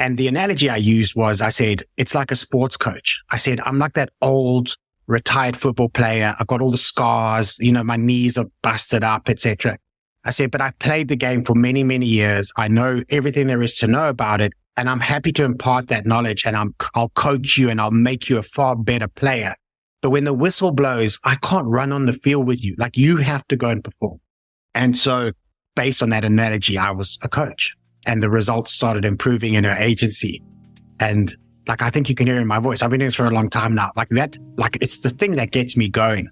And the analogy I used was, I said, it's like a sports coach. I said, I'm like that old retired football player. I've got all the scars, my knees are busted up, etc. I said, but I played the game for many, many years. I know everything there is to know about it. And I'm happy to impart that knowledge, and I'll coach you and I'll make you a far better player. But when the whistle blows, I can't run on the field with you. Like, you have to go and perform. And so based on that analogy, I was a coach, and the results started improving in her agency. And I think you can hear in my voice, I've been doing this for a long time now. It's the thing that gets me going.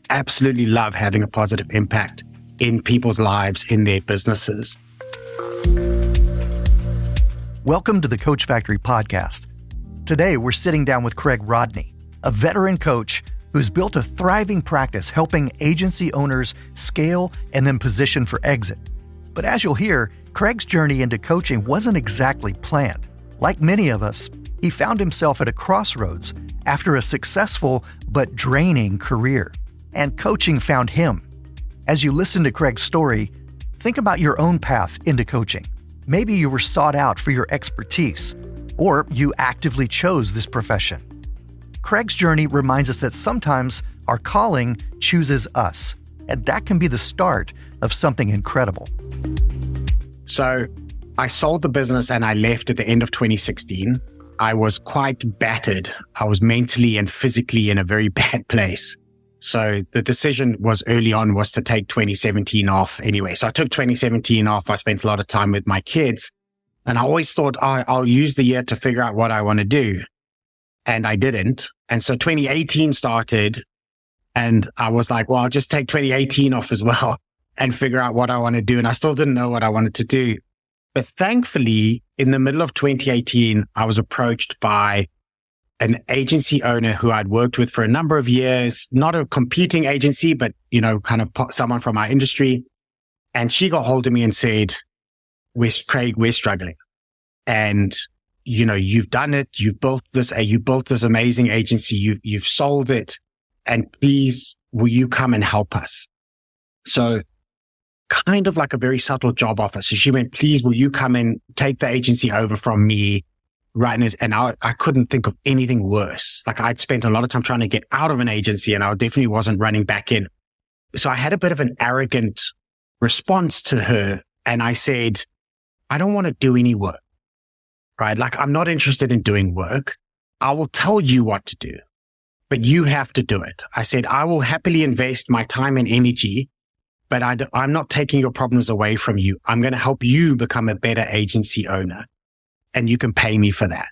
Absolutely love having a positive impact in people's lives, in their businesses. Welcome to the Coach Factory podcast. Today, we're sitting down with Craig Rodney, a veteran coach who's built a thriving practice helping agency owners scale and then position for exit. But as you'll hear, Craig's journey into coaching wasn't exactly planned. Like many of us, he found himself at a crossroads after a successful but draining career, and coaching found him. As you listen to Craig's story, think about your own path into coaching. Maybe you were sought out for your expertise, or you actively chose this profession. Craig's journey reminds us that sometimes our calling chooses us, and that can be the start of something incredible. So I sold the business and I left at the end of 2016. I was quite battered. I was mentally and physically in a very bad place. So the decision was to take 2017 off anyway. So I took 2017 off. I spent a lot of time with my kids, and I always thought, I'll use the year to figure out what I want to do. And I didn't. And so 2018 started, and I was like, well, I'll just take 2018 off as well and figure out what I want to do. And I still didn't know what I wanted to do. But thankfully, in the middle of 2018, I was approached by an agency owner who I'd worked with for a number of years, not a competing agency, but, kind of someone from our industry. And she got hold of me and said, Craig, we're struggling. And, you've done it. You built this amazing agency. You've sold it. And please, will you come and help us? So kind of like a very subtle job offer. So she went, please, will you come and take the agency over from me? Right. And I couldn't think of anything worse. I'd spent a lot of time trying to get out of an agency, and I definitely wasn't running back in. So I had a bit of an arrogant response to her. And I said, I don't want to do any work, right? I'm not interested in doing work. I will tell you what to do, but you have to do it. I said, I will happily invest my time and energy, but I'm not taking your problems away from you. I'm going to help you become a better agency owner, and you can pay me for that.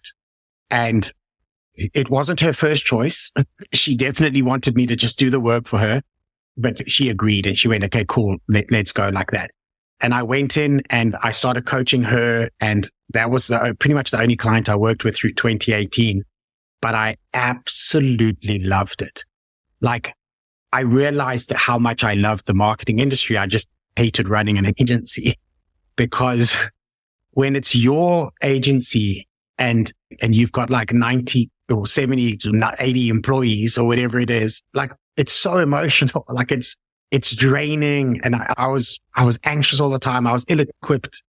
And it wasn't her first choice. She definitely wanted me to just do the work for her, but she agreed, and she went, okay, cool. Let's go like that. And I went in and I started coaching her, and that was pretty much the only client I worked with through 2018. But I absolutely loved it. I realized how much I loved the marketing industry. I just hated running an agency, because when it's your agency and you've got 90 or 70 to 80 employees or whatever it is, it's so emotional. It's draining. And I was anxious all the time. I was ill-equipped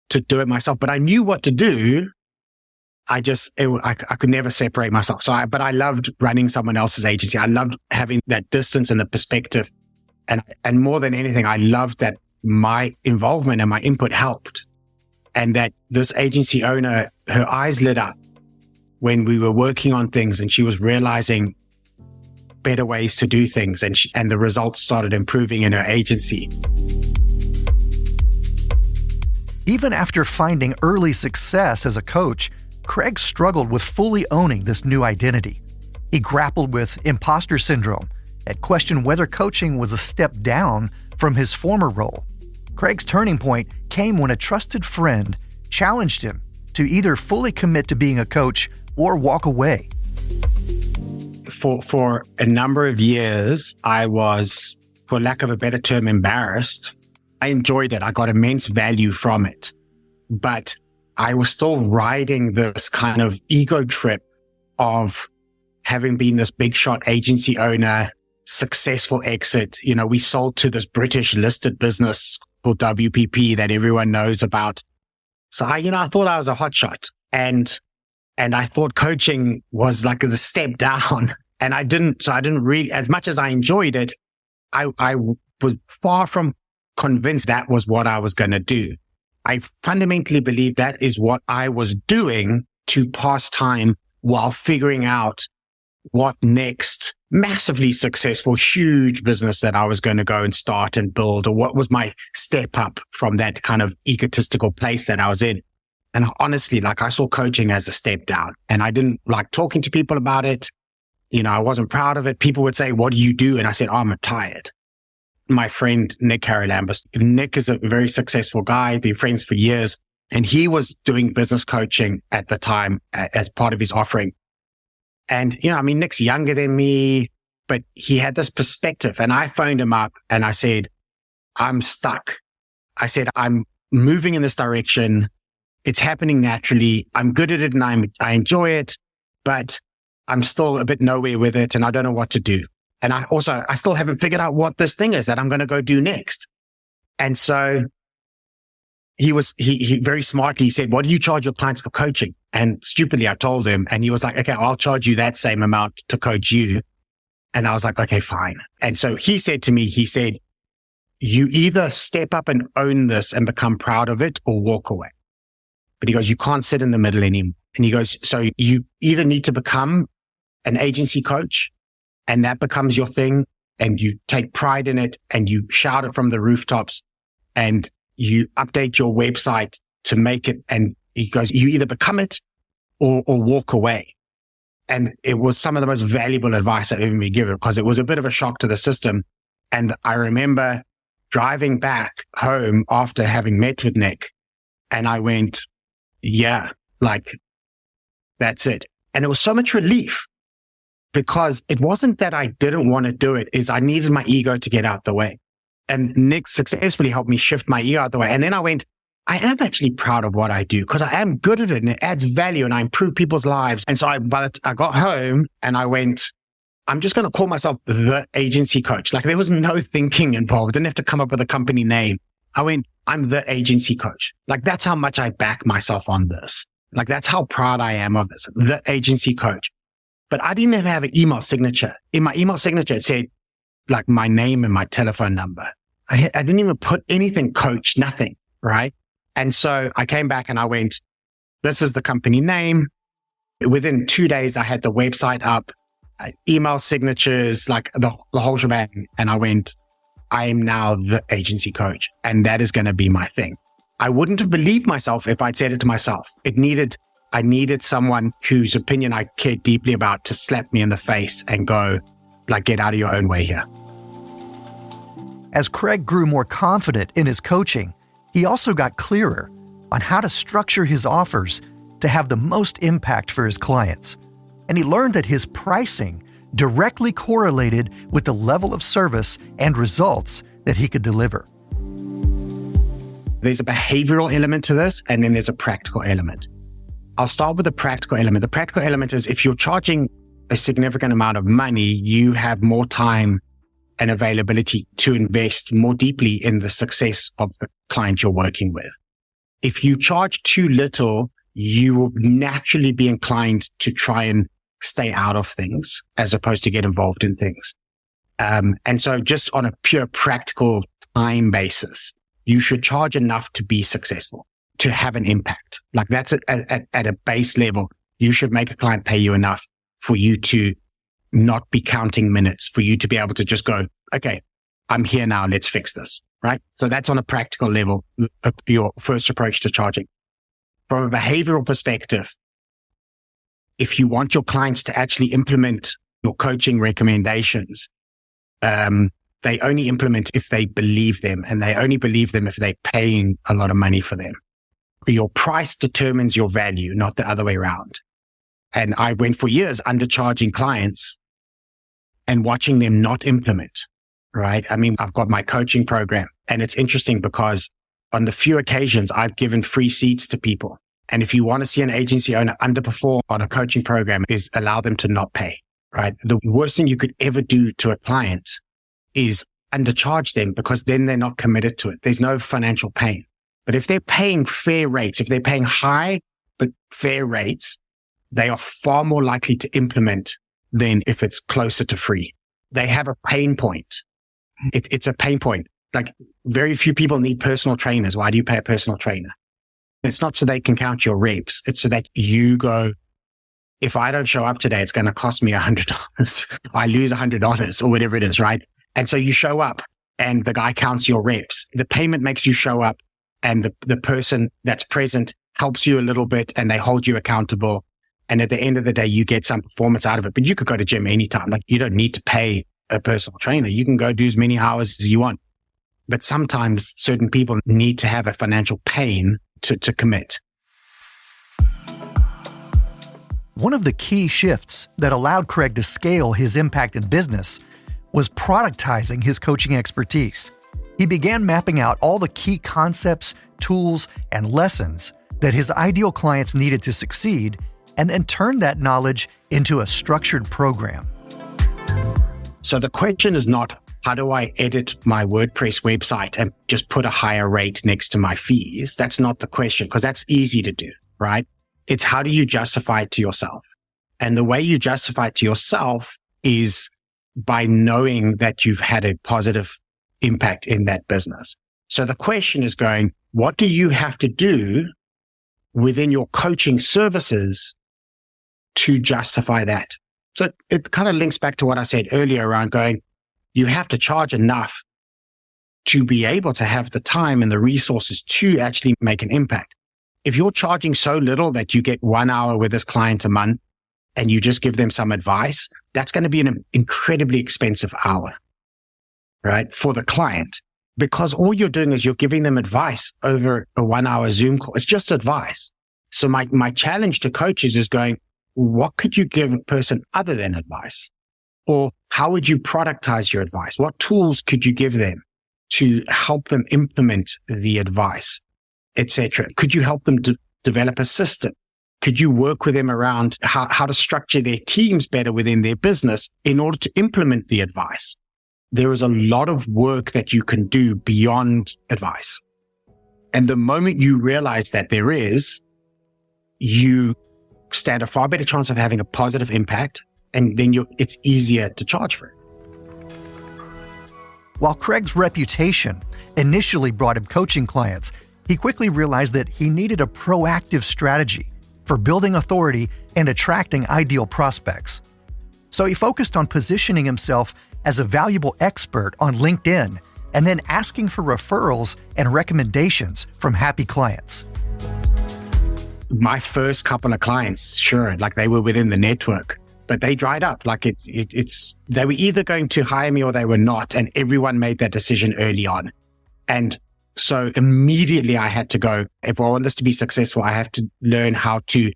to do it myself, but I knew what to do. I could never separate myself. But I loved running someone else's agency. I loved having that distance and the perspective. And more than anything, I loved that my involvement and my input helped. And that this agency owner, her eyes lit up when we were working on things, and she was realizing better ways to do things, and the results started improving in her agency. Even after finding early success as a coach, Craig struggled with fully owning this new identity. He grappled with imposter syndrome and questioned whether coaching was a step down from his former role. Craig's turning point came when a trusted friend challenged him to either fully commit to being a coach or walk away. For a number of years, I was, for lack of a better term, embarrassed. I enjoyed it. I got immense value from it. But I was still riding this kind of ego trip of having been this big shot agency owner, successful exit. We sold to this British listed business called WPP that everyone knows about. So I thought I was a hotshot. And I thought coaching was like the step down. And I didn't really, as much as I enjoyed it, I was far from convinced that was what I was going to do. I fundamentally believe that is what I was doing to pass time while figuring out what next massively successful, huge business that I was going to go and start and build, or what was my step up from that kind of egotistical place that I was in. And honestly, like, I saw coaching as a step down, and I didn't like talking to people about it. I wasn't proud of it. People would say, "What do you do?" And I said, "Oh, I'm retired." My friend, Nick Carolambus, Nick is a very successful guy, been friends for years. And he was doing business coaching at the time as part of his offering. And, Nick's younger than me, but he had this perspective. And I phoned him up and I said, "I'm stuck." I said, "I'm moving in this direction. It's happening naturally. I'm good at it and I enjoy it, but I'm still a bit nowhere with it and I don't know what to do. And I still haven't figured out what this thing is that I'm going to go do next." And so he very smartly said, "What do you charge your clients for coaching?" And stupidly, I told him, and he was like, "Okay, I'll charge you that same amount to coach you." And I was like, "Okay, fine." And so he said to me, "You either step up and own this and become proud of it, or walk away." But he goes, "You can't sit in the middle anymore." And he goes, "So you either need to become an agency coach, and that becomes your thing, and you take pride in it, and you shout it from the rooftops, and you update your website to make it." And he goes, "You either become it or walk away." And it was some of the most valuable advice I've ever been given, because it was a bit of a shock to the system. And I remember driving back home after having met with Nick, and I went, "Yeah, like, that's it." And it was so much relief, because it wasn't that I didn't want to do it, is I needed my ego to get out the way. And Nick successfully helped me shift my ego out the way. And then I went, I am actually proud of what I do, because I am good at it and it adds value and I improve people's lives. And so I got home and I went, I'm just going to call myself the agency coach. Like, there was no thinking involved. I didn't have to come up with a company name. I went, I'm the agency coach. Like, that's how much I back myself on this. Like, that's how proud I am of this, the agency coach. But I didn't even have an email signature. In my email signature, it said like my name and my telephone number. I didn't even put anything coach, nothing, right? And so I came back and I went, this is the company name. Within 2 days, I had the website up, email signatures, like the whole shebang. And I went, I am now the agency coach, and that is going to be my thing. I wouldn't have believed myself if I'd said it to myself. I needed someone whose opinion I cared deeply about to slap me in the face and go, like, get out of your own way here. As Craig grew more confident in his coaching, he also got clearer on how to structure his offers to have the most impact for his clients. And he learned that his pricing directly correlated with the level of service and results that he could deliver. There's a behavioral element to this, and then there's a practical element. I'll start with the practical element. The practical element is, if you're charging a significant amount of money, you have more time and availability to invest more deeply in the success of the client you're working with. If you charge too little, you will naturally be inclined to try and stay out of things as opposed to get involved in things. And so just on a pure practical time basis, you should charge enough to be successful, to have an impact. Like, that's at a base level. You should make a client pay you enough for you to not be counting minutes, for you to be able to just go, okay, I'm here now, let's fix this, right? So that's on a practical level, your first approach to charging. From a behavioral perspective, if you want your clients to actually implement your coaching recommendations, they only implement if they believe them, and they only believe them if they're paying a lot of money for them. Your price determines your value, not the other way around. And I went for years undercharging clients and watching them not implement, right? I mean, I've got my coaching program, and it's interesting because on the few occasions I've given free seats to people. And if you want to see an agency owner underperform on a coaching program, is allow them to not pay, right? The worst thing you could ever do to a client is undercharge them, because then they're not committed to it. There's no financial pain. But if they're paying fair rates, if they're paying high but fair rates, they are far more likely to implement than if it's closer to free. They have a pain point. It's a pain point. Like very few people need personal trainers. Why do you pay a personal trainer? It's not so they can count your reps. It's so that you go, if I don't show up today, it's going to cost me $100. I lose $100 or whatever it is, right? And so you show up and the guy counts your reps. The payment makes you show up and the person that's present helps you a little bit and they hold you accountable. And at the end of the day, you get some performance out of it. But you could go to gym anytime. Like you don't need to pay a personal trainer. You can go do as many hours as you want. But sometimes certain people need to have a financial pain to commit. One of the key shifts that allowed Craig to scale his impact in business was productizing his coaching expertise. He began mapping out all the key concepts, tools, and lessons that his ideal clients needed to succeed, and then turned that knowledge into a structured program. So the question is not, how do I edit my WordPress website and just put a higher rate next to my fees? That's not the question, because that's easy to do, right? It's how do you justify it to yourself? And the way you justify it to yourself is by knowing that you've had a positive impact in that business. So the question is going, what do you have to do within your coaching services to justify that? So it kind of links back to what I said earlier around going, you have to charge enough to be able to have the time and the resources to actually make an impact. If you're charging so little that you get 1 hour with this client a month and you just give them some advice, that's going to be an incredibly expensive hour, right? For the client, because all you're doing is you're giving them advice over a 1 hour Zoom call. It's just advice. So my challenge to coaches is going, what could you give a person other than advice? Or how would you productize your advice? What tools could you give them to help them implement the advice, etc.? Could you help them develop a system? Could you work with them around how to structure their teams better within their business in order to implement the advice? There is a lot of work that you can do beyond advice. And the moment you realize that there is, you stand a far better chance of having a positive impact, and then it's easier to charge for it. While Craig's reputation initially brought him coaching clients, he quickly realized that he needed a proactive strategy for building authority and attracting ideal prospects. So he focused on positioning himself as a valuable expert on LinkedIn and then asking for referrals and recommendations from happy clients. My first couple of clients, sure, like they were within the network, but they dried up. Like they were either going to hire me or they were not. And everyone made that decision early on. And so immediately I had to go, if I want this to be successful, I have to learn how to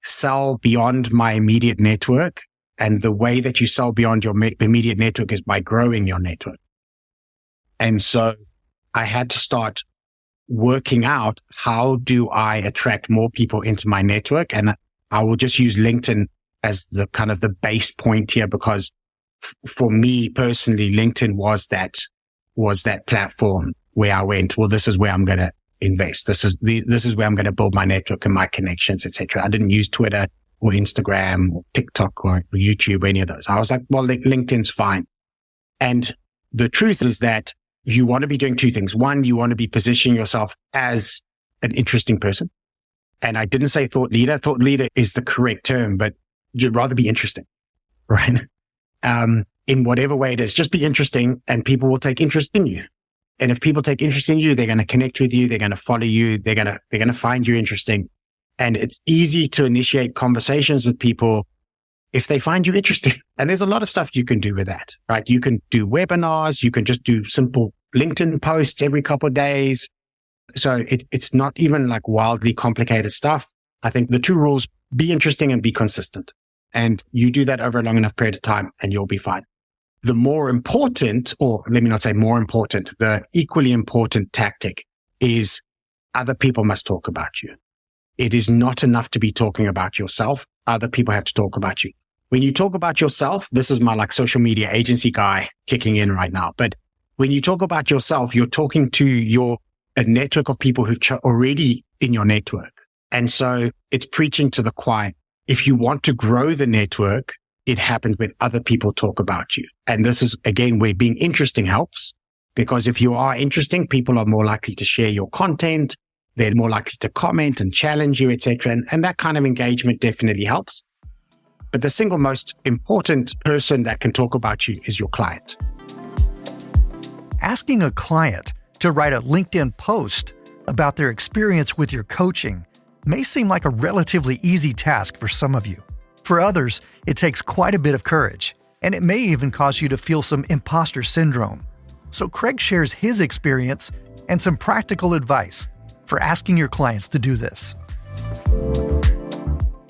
sell beyond my immediate network. And the way that you sell beyond your immediate network is by growing your network. And so I had to start working out, how do I attract more people into my network? And I will just use LinkedIn as the kind of the base point here, because for me personally, LinkedIn was that platform where I went, well, this is where I'm going to invest. This is where I'm going to build my network and my connections, etc. I didn't use Twitter or Instagram or TikTok or YouTube, or any of those. I was like, well, LinkedIn's fine. And the truth is that you want to be doing two things. One, you want to be positioning yourself as an interesting person. And I didn't say thought leader. Thought leader is the correct term, but you'd rather be interesting, right? In whatever way it is, just be interesting and people will take interest in you. And if people take interest in you, they're going to connect with you. They're going to follow you. They're going to find you interesting. And it's easy to initiate conversations with people if they find you interesting. And there's a lot of stuff you can do with that, right? You can do webinars. You can just do simple LinkedIn posts every couple of days. So it's not even like wildly complicated stuff. I think the two rules, be interesting and be consistent. And you do that over a long enough period of time and you'll be fine. The more important, or let me not say more important, the equally important tactic is other people must talk about you. It is not enough to be talking about yourself. Other people have to talk about you. When you talk about yourself, this is my like social media agency guy kicking in right now. But when you talk about yourself, you're talking to a network of people who've already in your network. And so it's preaching to the choir. If you want to grow the network, it happens when other people talk about you. And this is, again, where being interesting helps, because if you are interesting, people are more likely to share your content. They're more likely to comment and challenge you, etc. And that kind of engagement definitely helps. But the single most important person that can talk about you is your client. Asking a client to write a LinkedIn post about their experience with your coaching may seem like a relatively easy task for some of you. For others, it takes quite a bit of courage, and it may even cause you to feel some imposter syndrome. So Craig shares his experience and some practical advice for asking your clients to do this.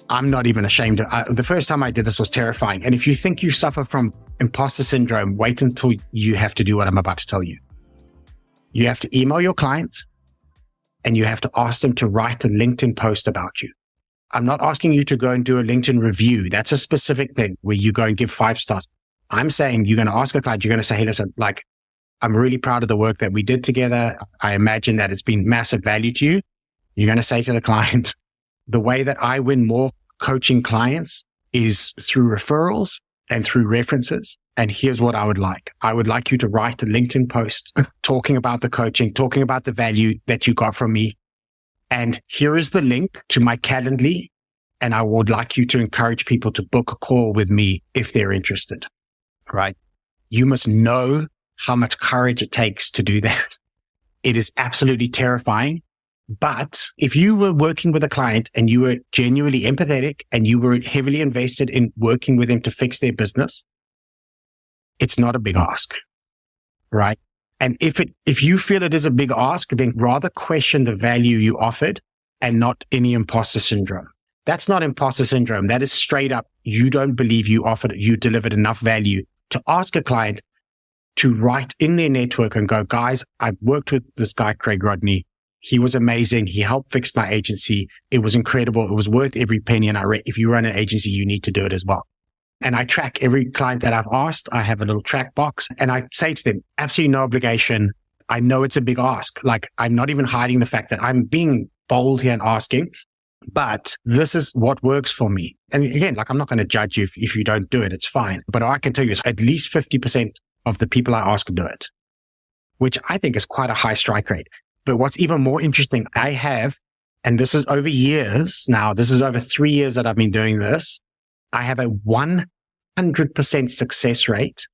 I'm not even ashamed. The first time I did this was terrifying. And if you think you suffer from imposter syndrome, wait until you have to do what I'm about to tell you. You have to email your client and you have to ask them to write a LinkedIn post about you. I'm not asking you to go and do a LinkedIn review. That's a specific thing where you go and give 5 stars. I'm saying you're going to ask a client, you're going to say, hey, listen, like, I'm really proud of the work that we did together. I imagine that it's been massive value to you. You're going to say to the client, the way that I win more coaching clients is through referrals and through references. And here's what I would like. I would like you to write a LinkedIn post talking about the coaching, talking about the value that you got from me. And here is the link to my Calendly. And I would like you to encourage people to book a call with me if they're interested, right? You must know how much courage it takes to do that. It is absolutely terrifying. But if you were working with a client and you were genuinely empathetic and you were heavily invested in working with them to fix their business, it's not a big ask, right? And if you feel it is a big ask, then rather question the value you offered and not any imposter syndrome. That's not imposter syndrome. That is straight up, you don't believe you delivered enough value to ask a client to write in their network and go, guys, I've worked with this guy, Craig Rodney. He was amazing. He helped fix my agency. It was incredible. It was worth every penny. And if you run an agency, you need to do it as well. And I track every client that I've asked. I have a little track box and I say to them, absolutely no obligation. I know it's a big ask. Like, I'm not even hiding the fact that I'm being bold here and asking, but this is what works for me. And again, like, I'm not going to judge you if you don't do it. It's fine. But I can tell you is at least 50% of the people I ask do it, which I think is quite a high strike rate. But what's even more interesting, I have, and this is over years now, this is over 3 years that I've been doing this. I have a 100% success rate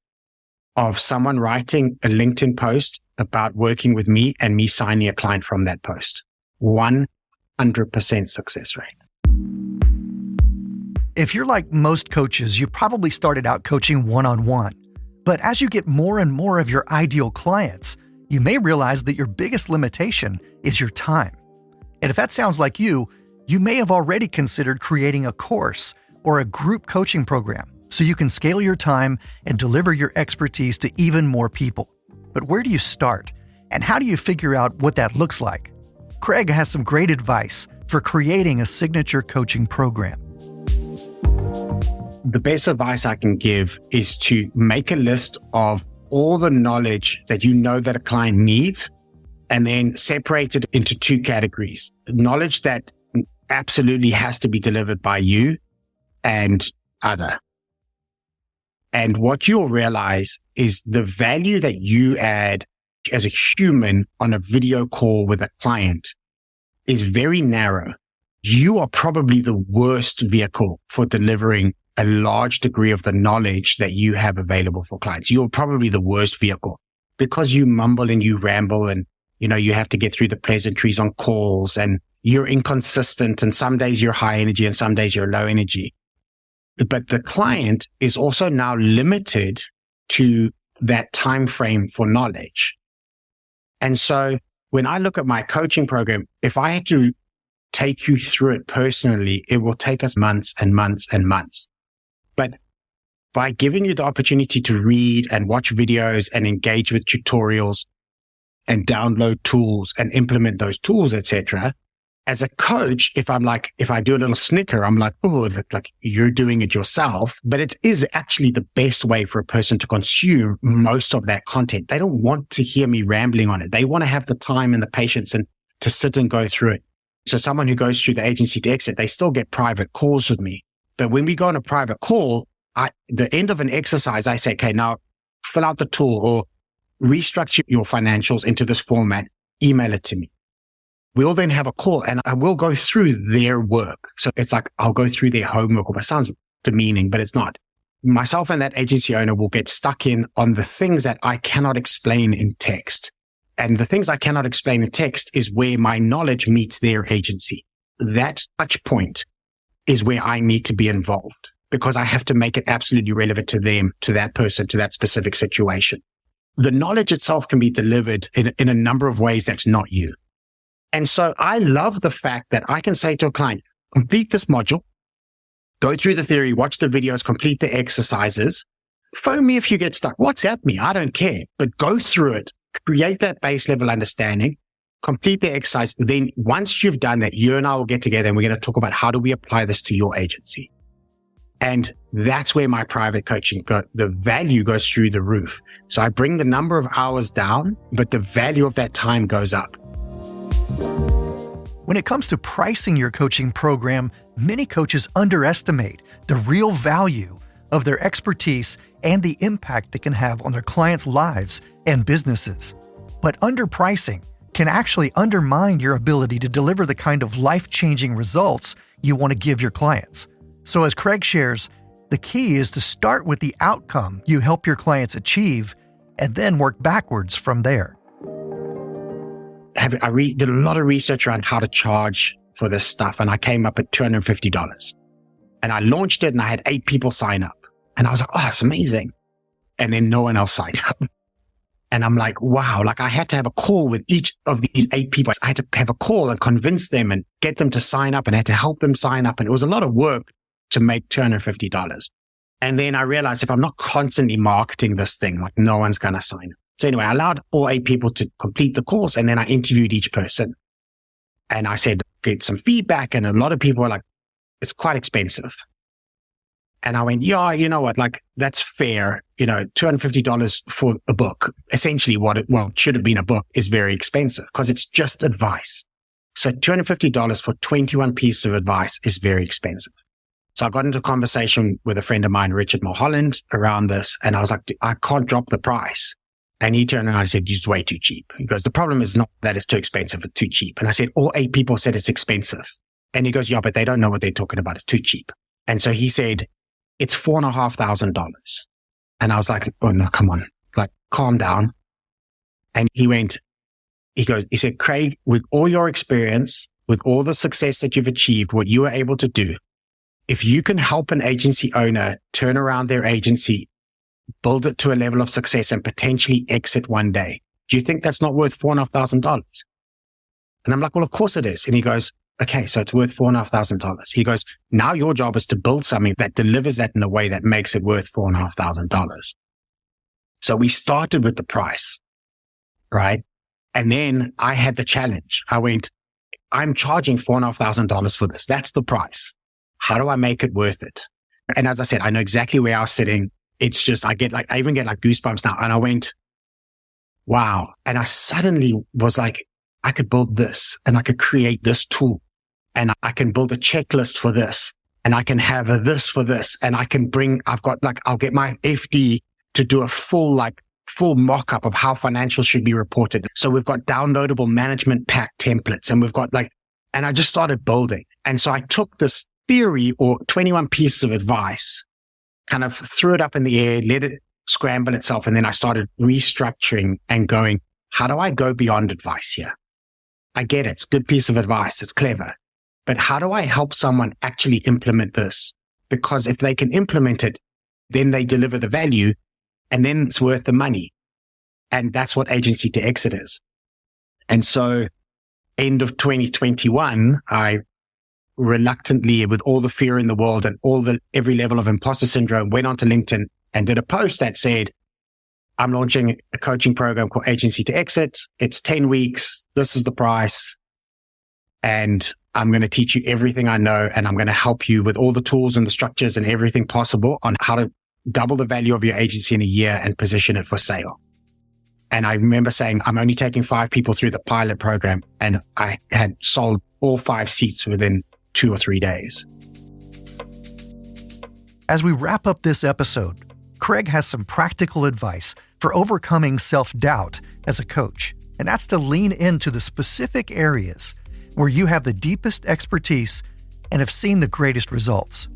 of someone writing a LinkedIn post about working with me and me signing a client from that post. 100% success rate. If you're like most coaches, you probably started out coaching one-on-one. But as you get more and more of your ideal clients, you may realize that your biggest limitation is your time. And if that sounds like you may have already considered creating a course or a group coaching program so you can scale your time and deliver your expertise to even more people. But where do you start? And how do you figure out what that looks like? Craig has some great advice for creating a signature coaching program. The best advice I can give is to make a list of all the knowledge that you know that a client needs and then separate it into 2 categories. Knowledge that absolutely has to be delivered by you and other. And what you'll realize is the value that you add as a human on a video call with a client is very narrow. You are probably the worst vehicle for delivering a large degree of the knowledge that you have available for clients. You're probably the worst vehicle because you mumble and you ramble and, you have to get through the pleasantries on calls and you're inconsistent and some days you're high energy and some days you're low energy. But the client is also now limited to that time frame for knowledge. And so when I look at my coaching program, if I had to take you through it personally, it will take us months and months and months. But by giving you the opportunity to read and watch videos and engage with tutorials and download tools and implement those tools, etc., as a coach, if I do a little snicker, I'm like, oh, like you're doing it yourself. But it is actually the best way for a person to consume most of that content. They don't want to hear me rambling on it. They want to have the time and the patience and to sit and go through it. So someone who goes through the agency to exit, they still get private calls with me. But when we go on a private call, the end of an exercise, I say, okay, now fill out the tool or restructure your financials into this format, email it to me. We'll then have a call and I will go through their work. So it's like, I'll go through their homework. It sounds demeaning, but it's not. Myself and that agency owner will get stuck in on the things that I cannot explain in text. And the things I cannot explain in text is where my knowledge meets their agency. That touch point is where I need to be involved because I have to make it absolutely relevant to them, to that person, to that specific situation. The knowledge itself can be delivered in a number of ways that's not you. And so I love the fact that I can say to a client, complete this module, go through the theory, watch the videos, complete the exercises, phone me if you get stuck, WhatsApp me, I don't care, but go through it, create that base level understanding, complete the exercise. Then once you've done that, you and I will get together and we're going to talk about how do we apply this to your agency. And that's where my private coaching, the value goes through the roof. So I bring the number of hours down, but the value of that time goes up. When it comes to pricing your coaching program, many coaches underestimate the real value of their expertise and the impact it can have on their clients' lives and businesses. But underpricing can actually undermine your ability to deliver the kind of life-changing results you want to give your clients. So as Craig shares, the key is to start with the outcome you help your clients achieve and then work backwards from there. I did a lot of research around how to charge for this stuff, and I came up at $250. And I launched it, and I had 8 people sign up. And I was like, oh, that's amazing. And then no one else signed up. And I'm like, wow, like I had to have a call with each of these 8 people. I had to have a call and convince them and get them to sign up, and I had to help them sign up. And it was a lot of work to make $250. And then I realized if I'm not constantly marketing this thing, like no one's going to sign up. So anyway, I allowed all 8 people to complete the course, and then I interviewed each person. And I said, get some feedback. And a lot of people were like, it's quite expensive. And I went, yeah, you know what? Like, that's fair. You know, $250 for a book, essentially should have been a book, is very expensive because it's just advice. So $250 for 21 pieces of advice is very expensive. So I got into a conversation with a friend of mine, Richard Mulholland, around this. And I was like, I can't drop the price. And he turned around and said, it's way too cheap. He goes, the problem is not that it's too expensive, it's too cheap. And I said, all 8 people said it's expensive. And he goes, yeah, but they don't know what they're talking about. It's too cheap. And so he said, it's $4,500. And I was like, oh no, come on, like calm down. And he said, Craig, with all your experience, with all the success that you've achieved, what you are able to do, if you can help an agency owner turn around their agency, build it to a level of success and potentially exit one day, do you think that's not worth $4,500? And I'm like, well, of course it is. And he goes, okay, so it's worth $4,500. He goes, now your job is to build something that delivers that in a way that makes it worth $4,500. So we started with the price, right? And then I had the challenge. I went, I'm charging $4,500 for this. That's the price. How do I make it worth it? And as I said, I know exactly where I was sitting. It's just, I even get like goosebumps now. And I went, wow. And I suddenly was like, I could build this and I could create this tool and I can build a checklist for this and I can have a this for this. And I'll get my FD to do a full mock-up of how financials should be reported. So we've got downloadable management pack templates and we've got and I just started building. And so I took this theory or 21 pieces of advice, kind of threw it up in the air, let it scramble itself. And then I started restructuring and going, how do I go beyond advice here? I get it. It's a good piece of advice. It's clever. But how do I help someone actually implement this? Because if they can implement it, then they deliver the value and then it's worth the money. And that's what agency to exit is. And so end of 2021, I reluctantly, with all the fear in the world and every level of imposter syndrome, went onto LinkedIn and did a post that said, I'm launching a coaching program called Agency to Exit. It's 10 weeks. This is the price. And I'm going to teach you everything I know. And I'm going to help you with all the tools and the structures and everything possible on how to double the value of your agency in a year and position it for sale. And I remember saying, I'm only taking 5 people through the pilot program. And I had sold all 5 seats within 2 or 3 days. As we wrap up this episode, Craig has some practical advice for overcoming self-doubt as a coach, and that's to lean into the specific areas where you have the deepest expertise and have seen the greatest results.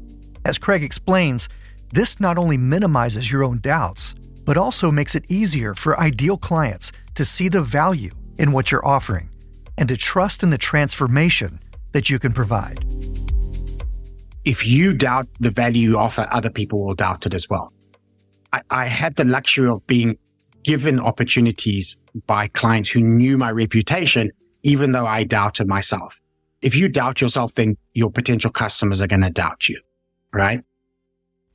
As Craig explains, this not only minimizes your own doubts, but also makes it easier for ideal clients to see the value in what you're offering and to trust in the transformation that you can provide. If you doubt the value you offer, other people will doubt it as well. I had the luxury of being given opportunities by clients who knew my reputation, even though I doubted myself. If you doubt yourself, then your potential customers are going to doubt you, right?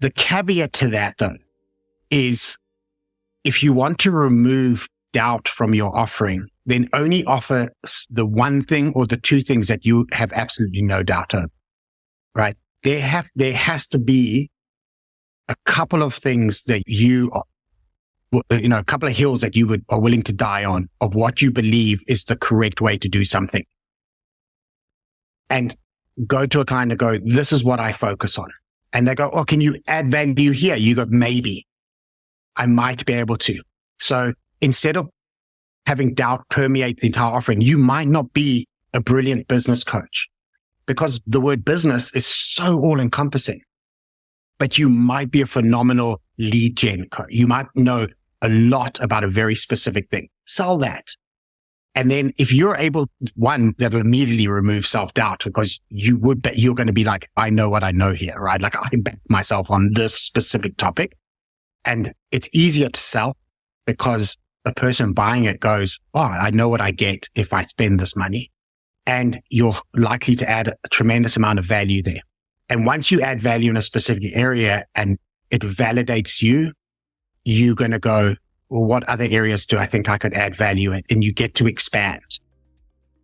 The caveat to that, though, is if you want to remove doubt from your offering, then only offer the one thing or the 2 things that you have absolutely no doubt of, right? There has to be a couple of things that a couple of hills that you are willing to die on of what you believe is the correct way to do something. And go to a client and go, this is what I focus on. And they go, oh, can you add value here? You go, maybe. I might be able to. So instead of having doubt permeate the entire offering, you might not be a brilliant business coach because the word business is so all-encompassing. But you might be a phenomenal lead gen coach. You might know a lot about a very specific thing. Sell that. And then if you're able, one, that'll immediately remove self-doubt because you're going to be like, I know what I know here, right? Like I back myself on this specific topic. And it's easier to sell because the person buying it goes, oh, I know what I get if I spend this money. And you're likely to add a tremendous amount of value there. And once you add value in a specific area and it validates you, you're going to go, well, what other areas do I think I could add value in? And you get to expand.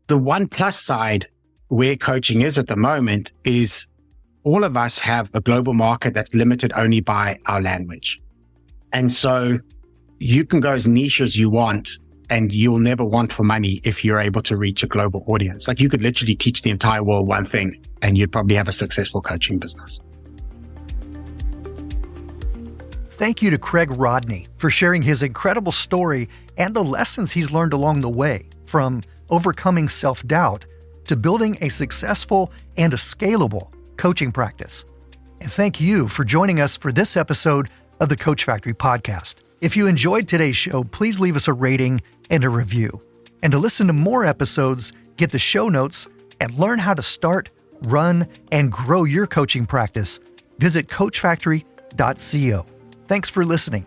The one plus side where coaching is at the moment is all of us have a global market that's limited only by our language. And so you can go as niche as you want and you'll never want for money if you're able to reach a global audience. Like you could literally teach the entire world one thing and you'd probably have a successful coaching business. Thank you to Craig Rodney for sharing his incredible story and the lessons he's learned along the way, from overcoming self-doubt to building a successful and a scalable coaching practice. And thank you for joining us for this episode of the Coach Factory podcast. If you enjoyed today's show, please leave us a rating and a review. And to listen to more episodes, get the show notes, and learn how to start, run, and grow your coaching practice, visit coachfactory.co. Thanks for listening.